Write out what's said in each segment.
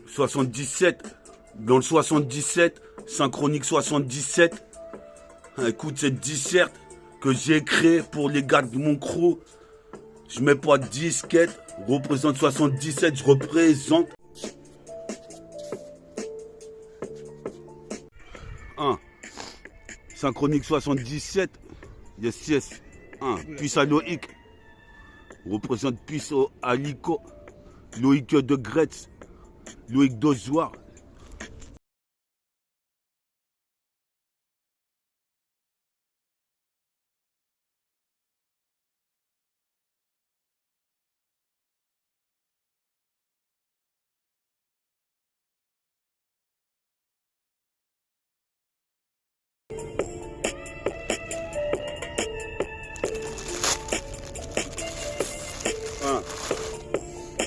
77, dans le 77, Synchronique 77. Écoute cette disserte que j'ai créée pour les gars de mon crew. Je mets pas de disquette, représente 77, je représente. 1. Synchronique 77. Yes, yes. 1. Puce à Loïc. Représente Puce au Alico. Loïc de Gretz. Loïc d'Ozoir.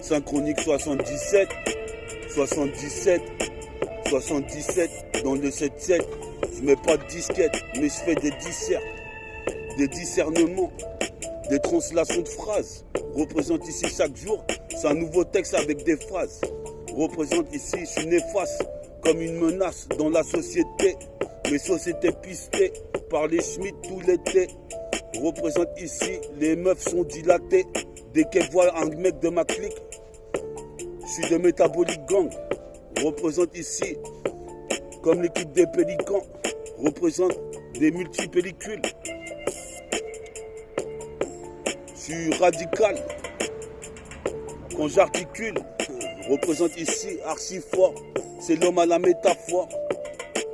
Synchronique 77, 77, 77, dans le 7-7, je mets pas de disquette, mais je fais des disserts, des discernements, des translations de phrases. Représente ici chaque jour, c'est un nouveau texte avec des phrases. Représente ici, je suis néfaste, comme une menace dans la société. Mes sociétés pistées par les Schmitt tout l'été. Représente ici, les meufs sont dilatées. Dès qu'elles voient un mec de ma clique, je suis de Métabolique Gang. Représente ici, comme l'équipe des Pélicans, représente des multipellicules. Je suis radical quand j'articule. Représente ici, archi fort. C'est l'homme à la métaphore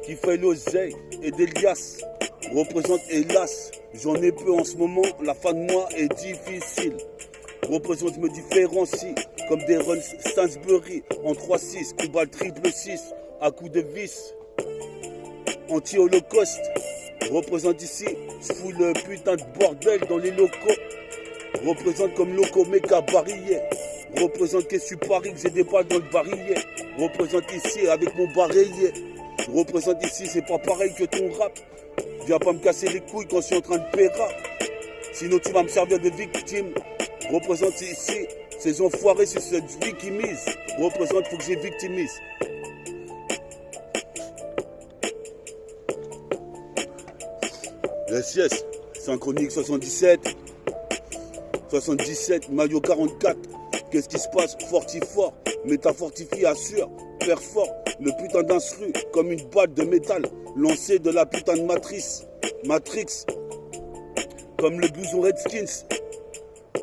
qui fait l'oseille et des liasses. Représente hélas, j'en ai peu en ce moment, la fin de mois est difficile. Représente, me différencie comme des runs Stansbury en 3-6, coup balle triple 6 à coup de vis. Anti-holocauste, représente ici, je fous le putain de bordel dans les locaux. Représente comme loco méca barillet. Représente que je suis Paris, que j'ai des balles dans le barillet. Représente ici avec mon barillet. Représente ici, c'est pas pareil que ton rap. Viens pas me casser les couilles quand je suis en train de péra. Sinon tu vas me servir de victime. Représente ici, ces enfoirés sur cette vie qui mise. Représente, faut que j'ai victimise. Yes, yes. Synchronique 77. 77, Maillot 44. Qu'est-ce qui se passe? Fortifort. Métafortifie, assure. Père fort. Le putain d'instru. Comme une balle de métal. Lancée de la putain de matrice. Matrix. Comme le blouson Redskins.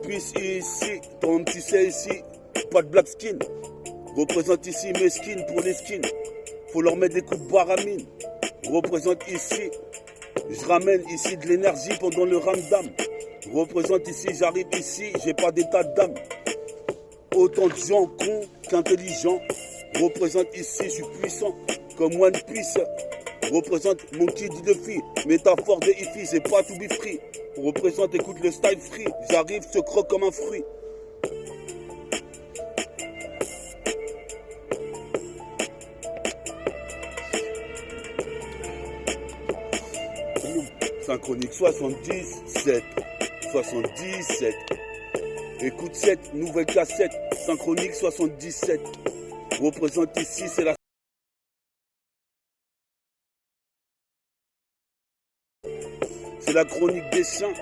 Puisse ici, ton tu sais ici, pas de black skin. Représente ici mes skins pour les skins. Faut leur mettre des coups de baramine. Représente ici, je ramène ici de l'énergie pendant le ramdam. Représente ici, j'arrive ici, j'ai pas d'état d'âme. Autant de gens cons qu'intelligents. Représente ici, je suis puissant comme One Piece. Représente mon kid de fille, métaphore de Ifi, c'est pas to be free. Représente, écoute le style free, j'arrive, je croque comme un fruit. Synchronique 77, 77. Écoute cette nouvelle cassette, Synchronique 77. Représente ici, c'est la... C'est la chronique des chiens.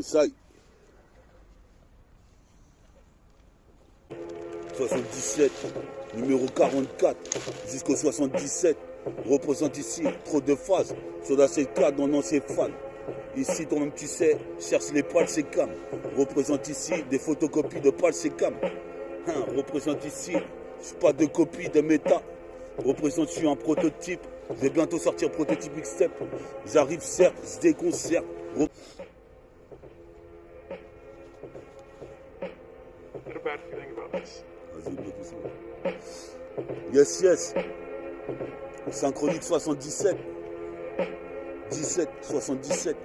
Ça y est. 77, numéro 44, jusqu'au 77. Représente ici trop de phases. Sur la C4, on en sait fan. Ici, toi-même, tu sais, cherche les poils, c'est cam. Représente ici des photocopies de poils, c'est cam. Représente ici, je suis pas de copie de méta. Représente, je suis un prototype. Je vais bientôt sortir prototype mixtape. J'arrive, certes, je déconcerte. Yes, yes. Synchronique 77. 17, 77.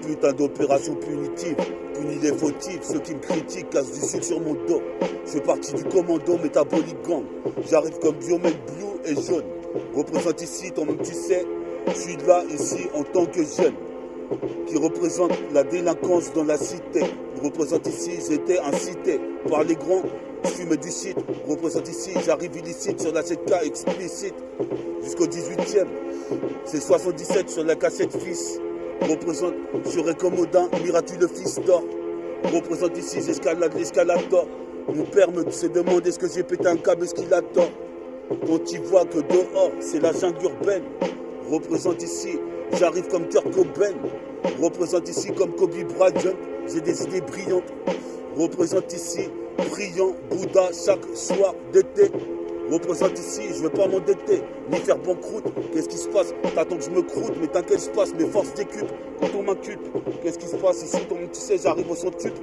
Putain d'opération punitive punis les fautifs, ceux qui me critiquent cassent du sucre sur mon dos. Je fais partie du commando métabolique gang. J'arrive comme Biomel blue et jaune. Représente ici, toi-même tu sais, je suis là ici en tant que jeune qui représente la délinquance dans la cité. Je représente ici, j'étais incité par les grands, je fumais du shit. Je représente ici, j'arrive illicite sur la 7K explicite jusqu'au 18e. C'est 77 sur la cassette fils. Je représente, je serai commodin, miraculeux fils d'or. Je représente ici, j'escalade l'escalator. Mon père me se demande est-ce que j'ai pété un câble, est-ce qu'il a tort. Quand il voit que dehors, c'est la jungle urbaine. Je représente ici, j'arrive comme Kurt Cobain. Je représente ici comme Kobe Bryant. J'ai des idées brillantes. Je représente ici, brillant, Bouddha chaque soir d'été. Je représente ici, je veux pas m'endetter, ni faire banqueroute. Qu'est-ce qui se passe? T'attends que je me croûte, mais t'inquiète, je passe, mes forces décuplent quand on m'inculpe. Qu'est-ce qui se passe ici? Toi, tu sais, j'arrive au centuple.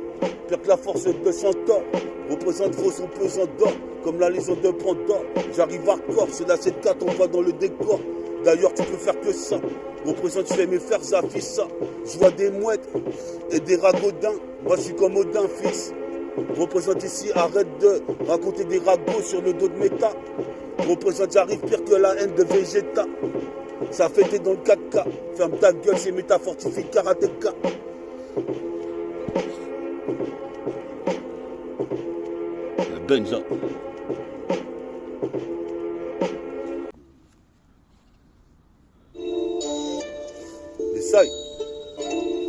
Pire que la force de Centaure. Représente faux son pesant d'or, comme la légion de Pandore. J'arrive hardcore, c'est la 7-4, on va dans le décor. D'ailleurs, tu peux faire que ça. Représente, je fais mes fers, j'affiche ça. Je vois des mouettes et des ragodins. Moi, je suis comme Odin, fils. Représente ici, arrête de raconter des ragots sur le dos de méta. Représente, j'arrive pire que la haine de Vegeta. Ça fait t'es dans le 4K. Ferme ta gueule, c'est méta fortifie karatéka. Benja. Essaye.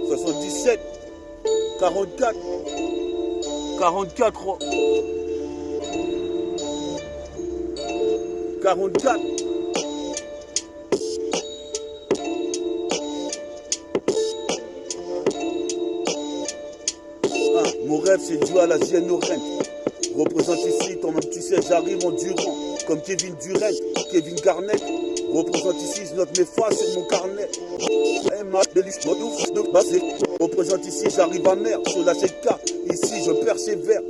77. 44. 44. 44. Mon rêve c'est de jouer à la Giennorent. Représente ici, toi-même tu sais, j'arrive en durant. Comme Kevin Durant, Kevin Garnett. Représente ici, je note mes fois sur mon carnet. Représente ici, j'arrive à mer sur la 7K. Ici, je persévère.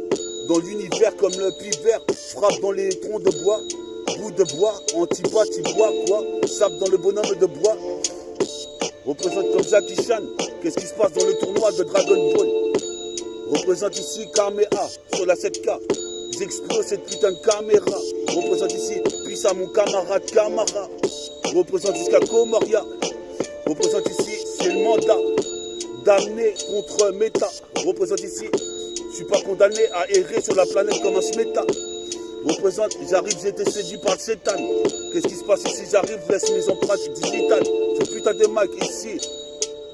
Dans l'univers comme le pivert. Frappe dans les troncs de bois. Bout de bois, anti-bois, bois quoi. Sape dans le bonhomme de bois. Représente comme Jackie Chan. Qu'est-ce qui se passe dans le tournoi de Dragon Ball? Représente ici Kamea sur la 7K. J'explose cette putain de caméra. Représente ici, puis à mon camarade Camara. Représente jusqu'à Comoria. Représente ici, c'est le mandat. Damné contre méta. Représente ici, je suis pas condamné à errer sur la planète comme un sméta. Représente, j'arrive, j'ai été séduit par le sétan. Qu'est-ce qui se passe ici? J'arrive, je laisse mes empreintes digitales. Ce putain de mic ici,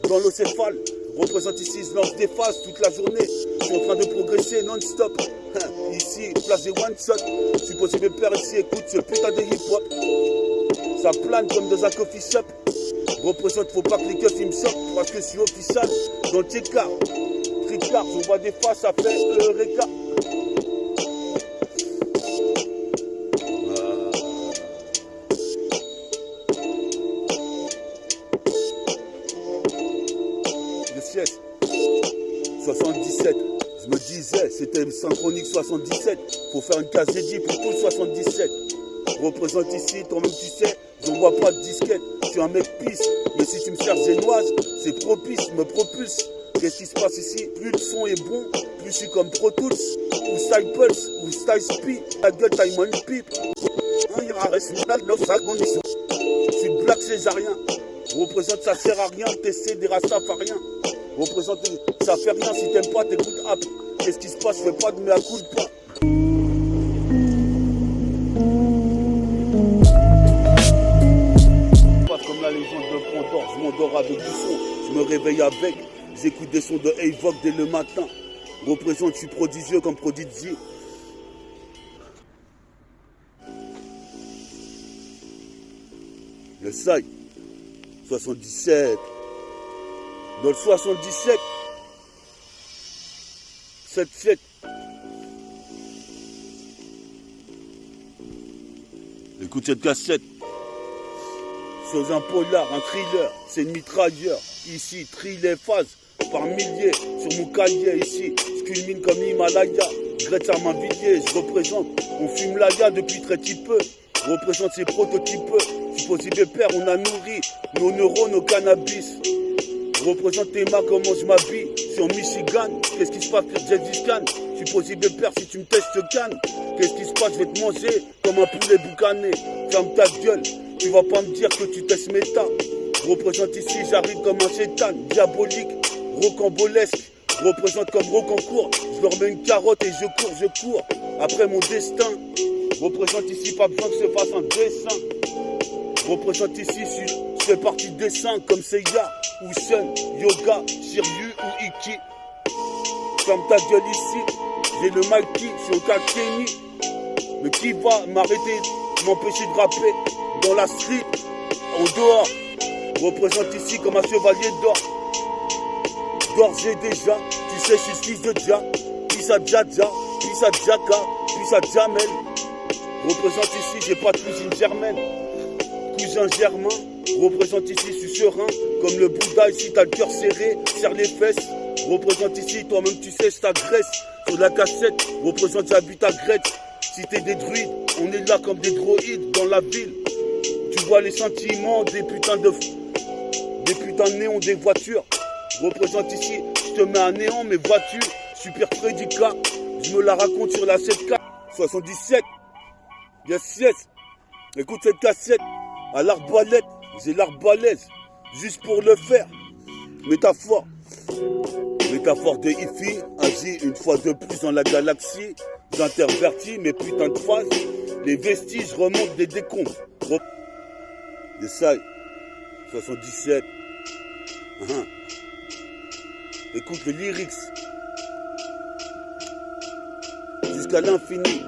dans l'océphale. Représente ici, je lance des phases toute la journée. Je suis en train de progresser non-stop. Ici, place des one-shot. Je suis possible de perdre ici, écoute ce putain de hip-hop. Ça plane comme dans un coffee shop. Représente, faut pas que les keufs ils me sortent. Parce que je suis official dans le T-car. Tricard, je vois des faces, ça fait Eureka. Le 77, je me disais, c'était synchronique 77. Faut faire une case dédiée pour tout le 77. Représente ici, toi-même tu sais, j'en vois pas de disquette. Je suis un mec pisse, mais si tu me cherches génoise, c'est propice, me propulse. Qu'est-ce qui se passe ici? Plus le son est bon, plus je suis comme Pro Tools, ou Style Pulse, ou Style Speed. La gueule, taille une pipe. Il reste une dalle, 9 conditions. Je suis black césarien. Représente, ça sert à rien, t'essaies des rastafariens. Représente, ça fait rien, si t'aimes pas, t'écoutes app. Qu'est-ce qui se passe? Je fais pas de mea culpa. Comme la légende de Pandore, je m'endors avec du son, je me réveille avec, j'écoute des sons de Havoc dès le matin. Représente, je suis prodigieux comme Prodigy. Le Sai, 77. Dans le 77, 7-7. Écoute cette cassette. Sur un polar, un thriller, c'est une mitrailleur. Ici, trie les phases par milliers. Sur mon cahier, ici, je culmine comme l'Himalaya. Grette à ma villiers, je représente. On fume l'aya depuis très petit peu. Représente ces prototypes. Supposé de père, on a nourri nos neurones au cannabis. Représente tes mains, comment je m'habille. je suis en Michigan. Qu'est-ce qui se passe sur Jedi Scan? Je suis possible de perdre si tu me testes, je te canne. Qu'est-ce qui se passe? Je vais te manger comme un poulet boucané. Ferme ta gueule, tu vas pas me dire que tu testes méta. Je représente ici, j'arrive comme un chétan, diabolique, rocambolesque. Je représente comme Rocancourt, je leur mets une carotte et je cours. Après mon destin, je représente ici, pas besoin que je fasse un dessin. Je représente ici, je fais partie des saints comme Seiya ou Sun, Yoga, Shiryu ou Iki. Ferme ta gueule ici, j'ai le Mikey, je suis au Kakeni. Mais qui va m'arrêter, m'empêcher de rapper dans la street, en dehors? Je représente ici comme un chevalier d'or. D'ores et déjà, tu sais, je suis fils de Dja, puis à Djadja, puis à Djaka, puis à Djamel. Je représente ici, j'ai pas de cousine germaine. Cousin germain, je représente ici, je suis serein. Comme le Bouddha, ici t'as le cœur serré, serre les fesses. Je représente ici, toi-même tu sais, je t'agresse. Sur la cassette, je représente, j'habite à Grèce. Si t'es des druides, on est là comme des droïdes dans la ville. Tu vois les sentiments des putains de néons des voitures. Je représente ici, je te mets à néant mes voitures. Super prédicat, je me la raconte sur la 7K 77. Yes, yes. Écoute cette cassette, à l'arbalète, j'ai l'arbalèze. Juste pour le faire. Métaphore. Métaphore de Ifi, agit une fois de plus dans la galaxie. J'intervertis mes putains de phrases. Les vestiges remontent des décombres. Essaye. 77. Écoute les lyrics. Jusqu'à l'infini.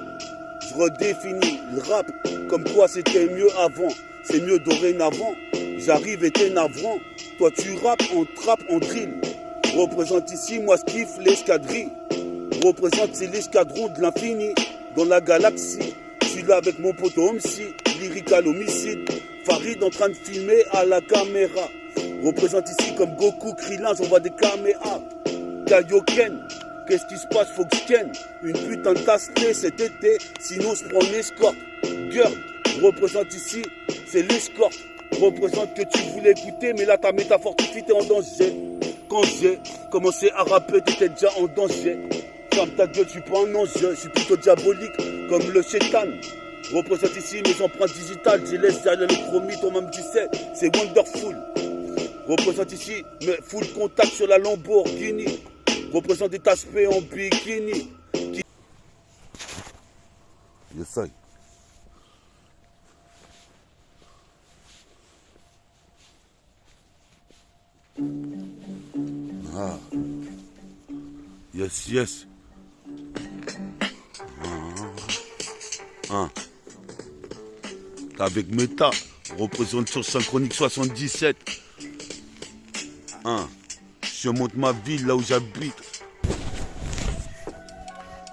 Je redéfinis le rap comme quoi c'était mieux avant. C'est mieux dorénavant. J'arrive et t'es navrant. Toi tu rappes en trap, en drill. Je représente ici, moi je kiffe l'escadrille. Je représente c'est l'escadron de l'infini. Dans la galaxie. Je suis là avec mon pote Homsi. Lyrical homicide. Farid en train de filmer à la caméra. Je représente ici comme Goku, Krillin, j'envoie des caméas. Kaioken, qu'est-ce qui se passe? Faut que je ken. Une putain de tasse thé cet été, sinon je prends l'escorte. Girl, je représente ici, c'est l'escorte. Je représente que tu voulais écouter, mais là ta métaphore tout de suite est en danger. Quand j'ai commencé à rapper, t'étais déjà en danger. Ferme ta gueule, je suis pas un ange, je suis plutôt diabolique, comme le chétan. Je représente ici mes empreintes digitales, j'ai laissé derrière le chromie, toi-même tu sais, c'est wonderful. Je représente ici, mais full contact sur la Lamborghini. Je représente des taspés en bikini. J'essaye. Ah. Yes, yes. Avec Meta, représente sur Synchronique 77. Je monte ma ville là où j'habite.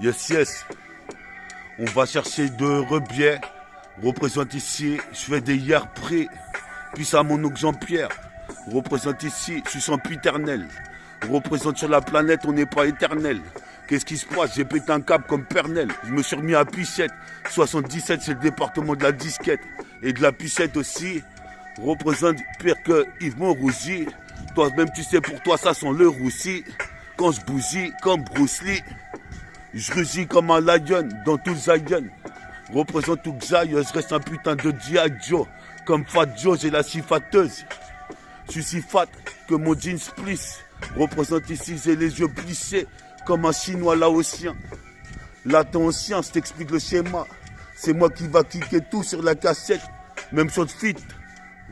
Yes, yes. On va chercher de rebiais. Représente ici, je fais des hier près. Puis ça mon oncle Jean-Pierre. Représente ici, je suis sempiternel. Représente sur la planète, on n'est pas éternel. Qu'est-ce qui se passe? J'ai pété un câble comme Pernel. Je me suis remis à Pichette. 77, c'est le département de la disquette. Et de la Pichette aussi. Représente pire que Yves Monrougy. Toi-même, tu sais, pour toi, ça sent le roussi. Quand je bougie, comme Bruce Lee. Je rugis comme un lion dans tout Zion. Représente tout Xaï, je reste un putain de G.I. Joe. Comme Fat Joe, j'ai la sifateuse. Je suis si fat que mon jean spliss. Représente ici, j'ai les yeux plissés. Comme un chinois laotien. L'attention, je t'explique le schéma. C'est moi qui va cliquer tout sur la cassette. Même sur le fit.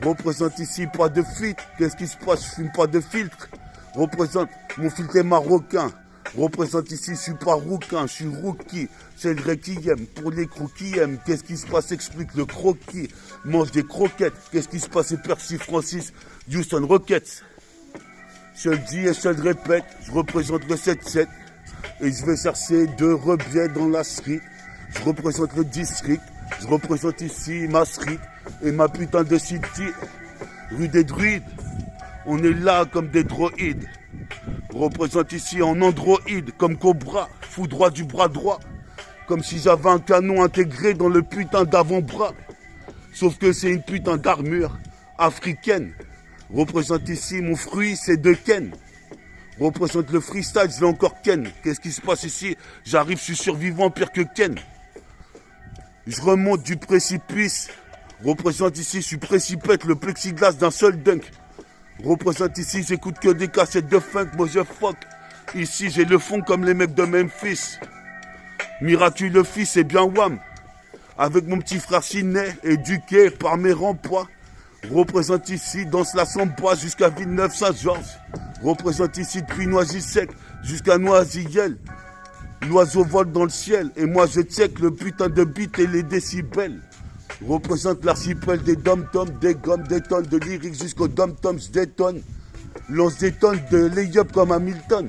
Représente ici, pas de fit. Qu'est-ce qui se passe? Je fume pas de filtre. Représente, mon filtre est marocain. Représente ici, je suis pas rouquin, je suis rookie. C'est le requiem pour les croquis. Qu'est-ce qui se passe? Explique le croquis. Mange des croquettes. Qu'est-ce qui se passe? C'est Percy Francis, Houston Rockets. Je le dis et je le répète, je représente le 7-7. Et je vais chercher deux rebiais dans la street. Je représente le district. Je représente ici ma street et ma putain de city. Rue des druides. On est là comme des droïdes. Je représente ici en androïde comme Cobra. Fou droit du bras droit. Comme si j'avais un canon intégré dans le putain d'avant-bras. Sauf que c'est une putain d'armure africaine. Je représente ici mon fruit, c'est de Ken. Représente le freestyle, je l'ai encore Ken. Qu'est-ce qui se passe ici? J'arrive, je suis survivant, pire que Ken. Je remonte du précipice. Représente ici, je suis précipète, le plexiglas d'un seul dunk. Représente ici, j'écoute que des cassettes de funk, moi je fuck. Ici, j'ai le fond comme les mecs de Memphis. Miraculeux fils et bien wham. Avec mon petit frère Sinet, éduqué par mes rempoids. Représente ici, danse la samba jusqu'à Villeneuve-Saint-Georges. Représente ici depuis Noisy-Sec jusqu'à Noisy-Yel. L'oiseau vole dans le ciel et moi je check le putain de beat et les décibels. Représente l'archipel des dom-toms, des gommes, des tonnes de lyrics jusqu'aux dom-toms, des tonnes. Lance des tonnes de lay-up comme Hamilton.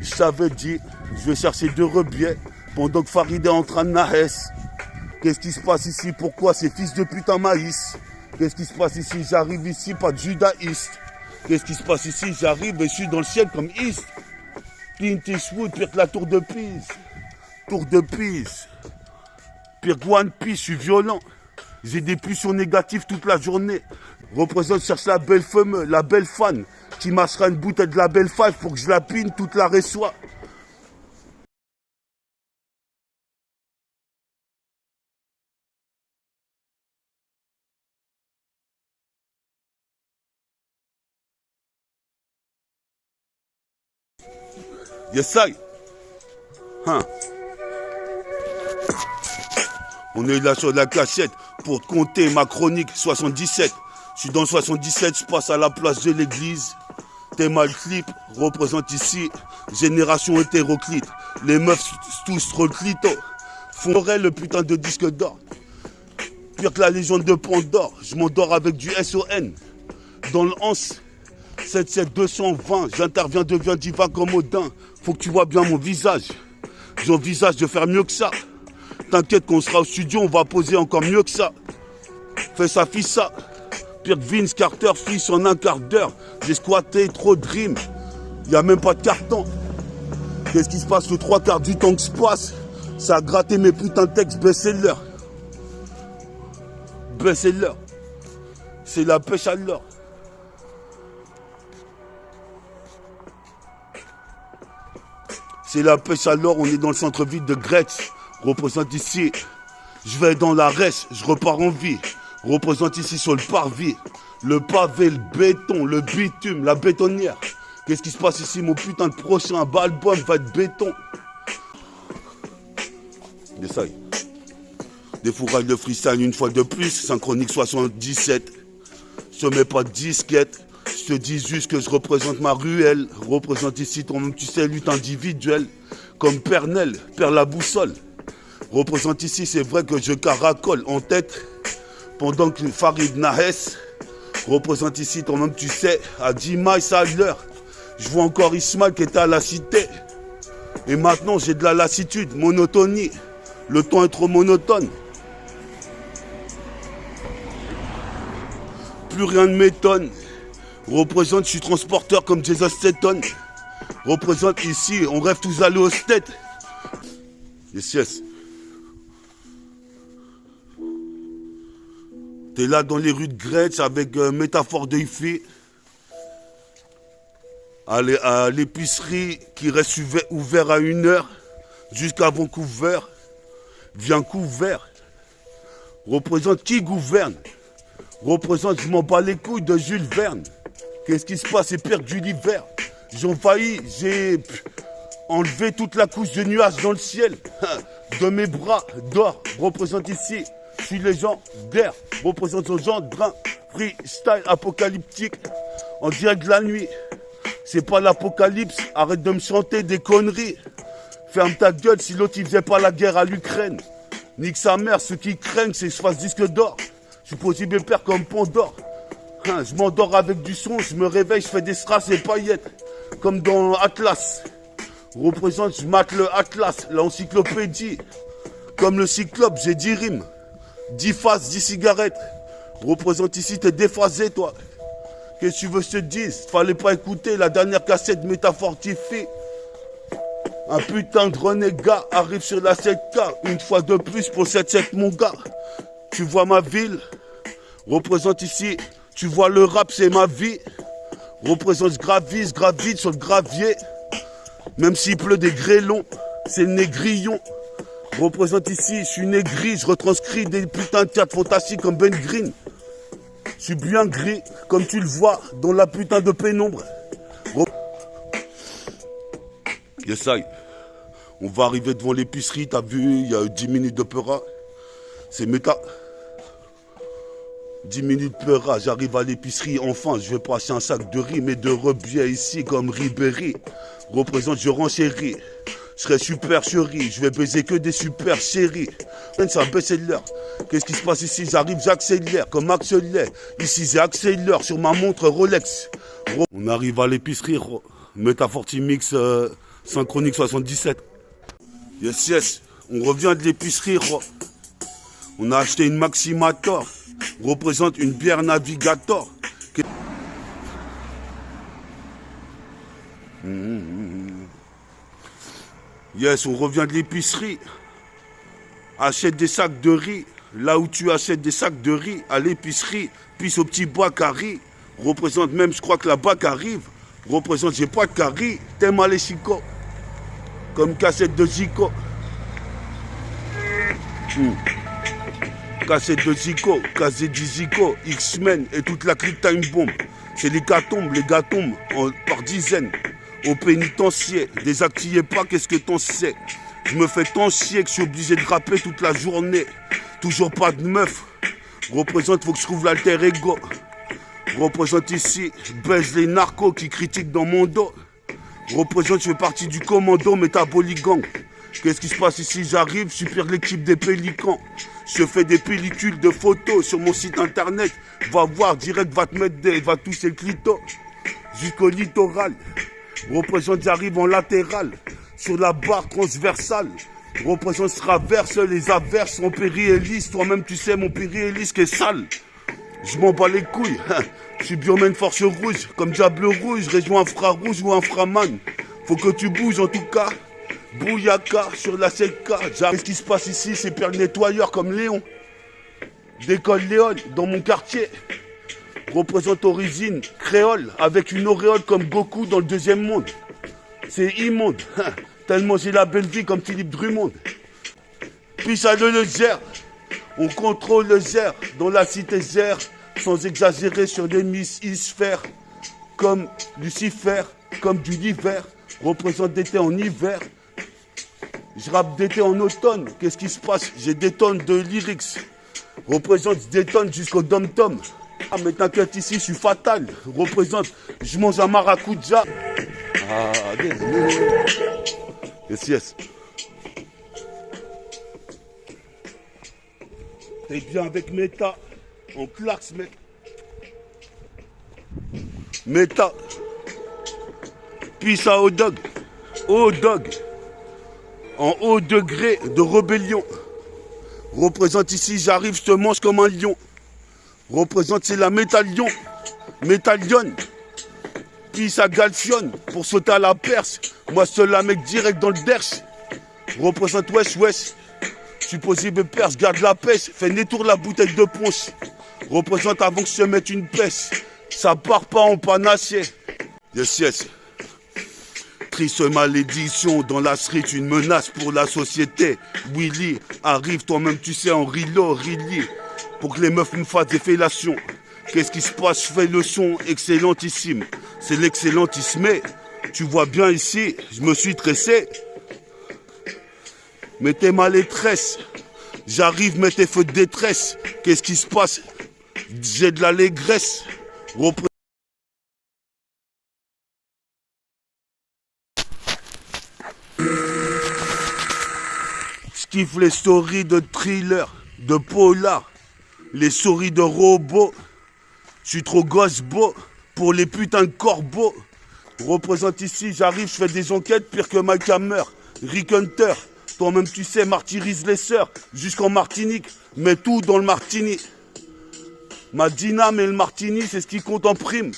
Je t'avais dit, je vais chercher 2 rebiais pendant que Farid est en train de naïs. Qu'est-ce qui se passe ici? Pourquoi ces fils de putain maïs? Qu'est-ce qui se passe ici? J'arrive ici, pas de judaïste. Qu'est-ce qui se passe ici? J'arrive et je suis dans le ciel comme East. Clint Eastwood, pire que la tour de Pise. Tour de Pise. Pire que One Piece, je suis violent. J'ai des pulsions négatives toute la journée. Représente, cherche la belle femme, la belle fan, qui mâchera une bouteille de la belle five pour que je la pine toute la reçoit. Yes, I. Hein. On est là sur la cachette pour compter ma chronique 77. Je suis dans 77, je passe à la place de l'église. T'es mal clip, représente ici génération hétéroclite. Les meufs tous reclito. Fonderait le putain de disque d'or. Pire que la légende de Pandore. Je m'endors avec du SON. Dans le 11 77220, j'interviens, deviens divin comme Odin. Faut que tu vois bien mon visage. J'envisage de faire mieux que ça. T'inquiète qu'on sera au studio, on va poser encore mieux que ça. Fais ça, fils ça. Pire que Vince Carter, fils en un quart d'heure. J'ai squatté trop de rimes. Y'a même pas de carton. Qu'est-ce qui se passe le 3/4 du temps que se passe? Ça a gratté mes putains de textes best-seller. Best-seller. C'est la pêche à l'or. C'est la pêche à l'or, on est dans le centre-ville de Gretsch. Représente ici, je vais dans la rêche, je repars en vie. Représente ici sur le parvis, le pavé, le béton, le bitume, la bétonnière. Qu'est-ce qui se passe ici? Mon putain de prochain album va être béton. Essaye. Des fourrages de freestyle une fois de plus, synchronique 77. Je mets pas de disquette. Je te dis juste que je représente ma ruelle. Représente ici ton, tu sais, lutte individuelle. Comme Pernel, perd la boussole. Représente ici, c'est vrai que je caracole en tête. Pendant que Farid naïs. Représente ici ton même, tu sais, à 10 miles à l'heure. Je vois encore Ismaël qui était à la cité. Et maintenant, j'ai de la lassitude, monotonie. Le temps est trop monotone. Plus rien ne m'étonne. Représente, je suis transporteur comme Jason Statham. Représente ici, on rêve tous d'aller au States. Yes, yes. T'es là dans les rues de Gretsch avec métaphore de Ifé. À l'épicerie qui reste ouvert à 1h jusqu'à Vancouver. Viens couvert. Représente qui gouverne? Représente, je m'en bats les couilles de Jules Verne. Qu'est-ce qui se passe? C'est pire que Jules Verne. J'ai envahi, j'ai enlevé toute la couche de nuages dans le ciel. De mes bras d'or. Représente ici, je suis légendaire. Représente aux gens drain. Freestyle apocalyptique. En direct de la nuit. C'est pas l'apocalypse. Arrête de me chanter des conneries. Ferme ta gueule si l'autre il faisait pas la guerre à l'Ukraine. Nique sa mère, ceux qui craignent c'est que je fasse disque d'or. Je suis possible père comme Pandore. Je m'endors avec du son, je me réveille, je fais des strass et paillettes. Comme dans Atlas. Représente, je mate le Atlas, l'encyclopédie. Comme le cyclope, j'ai 10 rimes. 10 faces, 10 cigarettes. Représente ici, t'es déphasé toi. Qu'est-ce que tu veux que je te dise? Fallait pas écouter la dernière cassette métafortifiée. Un putain de renégat arrive sur la 7K. Une fois de plus pour 7-7 mon gars. Tu vois ma ville? Représente ici. Tu vois le rap c'est ma vie. Représente gravite sur le gravier. Même s'il pleut des grêlons, c'est le négrillon. Représente ici, je suis négri, je retranscris des putains de théâtre fantastique comme Ben Green. Je suis bien gris, comme tu le vois, dans la putain de pénombre. Yes, I. On va arriver devant l'épicerie, t'as vu, il y a 10 minutes de peura. C'est méta. 10 minutes peura, j'arrive à l'épicerie, enfin, je vais passer un sac de riz, mais de rebiais ici comme Ribéry. Représente, je renchéris. Je serai super chéri, je vais baiser que des super chéris. C'est un best-seller. Qu'est-ce qui se passe ici? J'arrive, j'accélère comme accélère. Ici, j'ai accélère sur ma montre Rolex. On arrive à l'épicerie, Metafortimix Synchronique 77. Yes, yes, on revient de l'épicerie. On a acheté une Maximator. Représente une bière Navigator. Yes, on revient de l'épicerie. Achète des sacs de riz. Là où tu achètes des sacs de riz, à l'épicerie, pisse au petit bac à riz. Représente même, je crois que la bac arrive. Représente, j'ai pas de carry. T'aimes aller chico. Comme cassette de Zico. Cassette de Zico, cassette de Zico, X-Men et toute la clique Time Bomb. C'est les gars tombent par dizaines. Au pénitencier, désactivez pas, qu'est-ce que t'en sais? Je me fais tant chier que je suis obligé de rapper toute la journée. Toujours pas de meuf. Représente, faut que je trouve l'alter ego. Représente ici, je baise les narcos qui critiquent dans mon dos. Représente, je fais partie du commando Métabolique Gang. Qu'est-ce qui se passe ici? J'arrive, je supère l'équipe des Pélicans. Je fais des pellicules de photos sur mon site internet. Va voir, direct, va te mettre va toucher le clito. Jusqu'au littoral. Représente, j'arrive en latéral. Sur la barre transversale. Représente, je traverse les averses en périhélice. Toi-même, tu sais, mon périhélice qui est sale. Je m'en bats les couilles. Je suis biomène force rouge. Comme Diable Rouge, région infrarouge ou inframan. Faut que tu bouges en tout cas. Bouyaka sur la 7K. Qu'est-ce qui se passe ici? C'est Pierre le nettoyeur comme Léon. D'école Léon dans mon quartier. Représente origine créole avec une auréole comme Goku dans le deuxième monde. C'est immonde. Tellement j'ai la belle vie comme Philippe Drummond. Puis ça le gère. On contrôle le gère dans la cité gère. Sans exagérer sur l'hémisphère. Comme Lucifer, comme du l'hiver. Représente d'été en hiver. Je rappe d'été en automne. Qu'est-ce qui se passe? J'ai des tonnes de lyrics. Représente des tonnes jusqu'au dom-tom. Ah mais t'inquiète ici, je suis fatal. Représente, je mange un maracuja. Ah, yes, yes. T'es bien avec Meta. En claque, mec. Meta. Pizza au dog. Au dog. En haut degré de rébellion. Représente ici, j'arrive, je te mange comme un lion. Représente, c'est la métallion. Métallion. Puis ça galsionne pour sauter à la perse. Moi, seul la mec direct dans le derche. Représente, wesh, wesh. Je suis possible perse, garde la pêche. Fais détour la bouteille de ponche. Représente avant que je te mette une pêche. Ça part pas en panaché. Yes, yes. Triste malédiction, dans la street, une menace pour la société. Willy, arrive toi-même, tu sais, en rilo, Rilly, pour que les meufs me fassent des fellations. Qu'est-ce qui se passe? Je fais le son excellentissime. C'est l'excellentissime. Tu vois bien ici, je me suis tressé. Mettez ma malétresse. J'arrive, mettez feux de détresse. Qu'est-ce qui se passe? J'ai de l'allégresse. Je kiffe les stories de thriller, de polar, les stories de robots. Je suis trop gosse beau pour les putains de corbeaux. Représente ici, j'arrive, je fais des enquêtes pire que Mike Hammer, Rick Hunter. Toi-même tu sais, martyrise les sœurs jusqu'en Martinique. Mets tout dans le martini. Ma dyname et le martini, c'est ce qui compte en prime.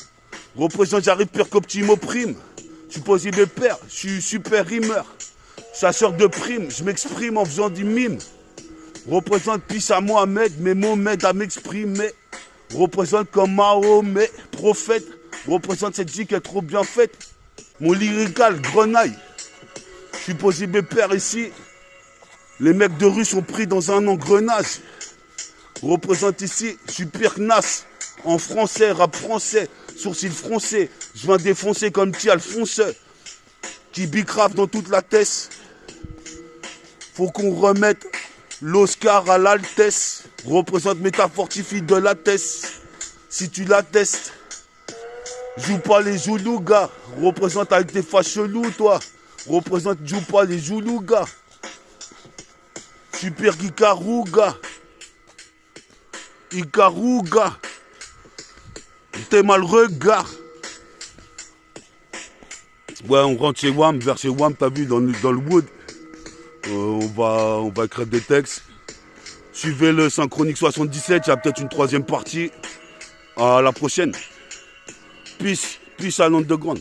Représente, j'arrive pire qu'Optimo Prime. Je suis possible père, je suis super rimeur. Chasseur de primes, je m'exprime en faisant du mime. Représente pisse à Mohamed, mes mots m'aident à m'exprimer. Représente comme Mahomet, prophète, représente cette vie qui est trop bien faite. Mon lyrical, grenaille. Je suis posé mes pères ici. Les mecs de rue sont pris dans un engrenage. Représente ici, je suis Pirknas. En français, rap français, sourcils français. Je viens défoncer comme petit Alphonse. Qui bicrave dans toute la tête. Faut qu'on remette l'Oscar à l'Altesse. Représente métafortifie de la tête. Si tu l'attestes. Joue pas les Zoulous, gars. Représente avec des faces chelous, toi. Représente, joue pas les Zoulous, gars. Super Ikaruga. Ikaruga. T'es mal regard. Ouais, on rentre chez WAM, vers chez WAM, t'as vu, dans le wood. On va écrire des textes. Suivez le Synchronique 77, il y a peut-être une troisième partie. À la prochaine. Peace à l'Underground.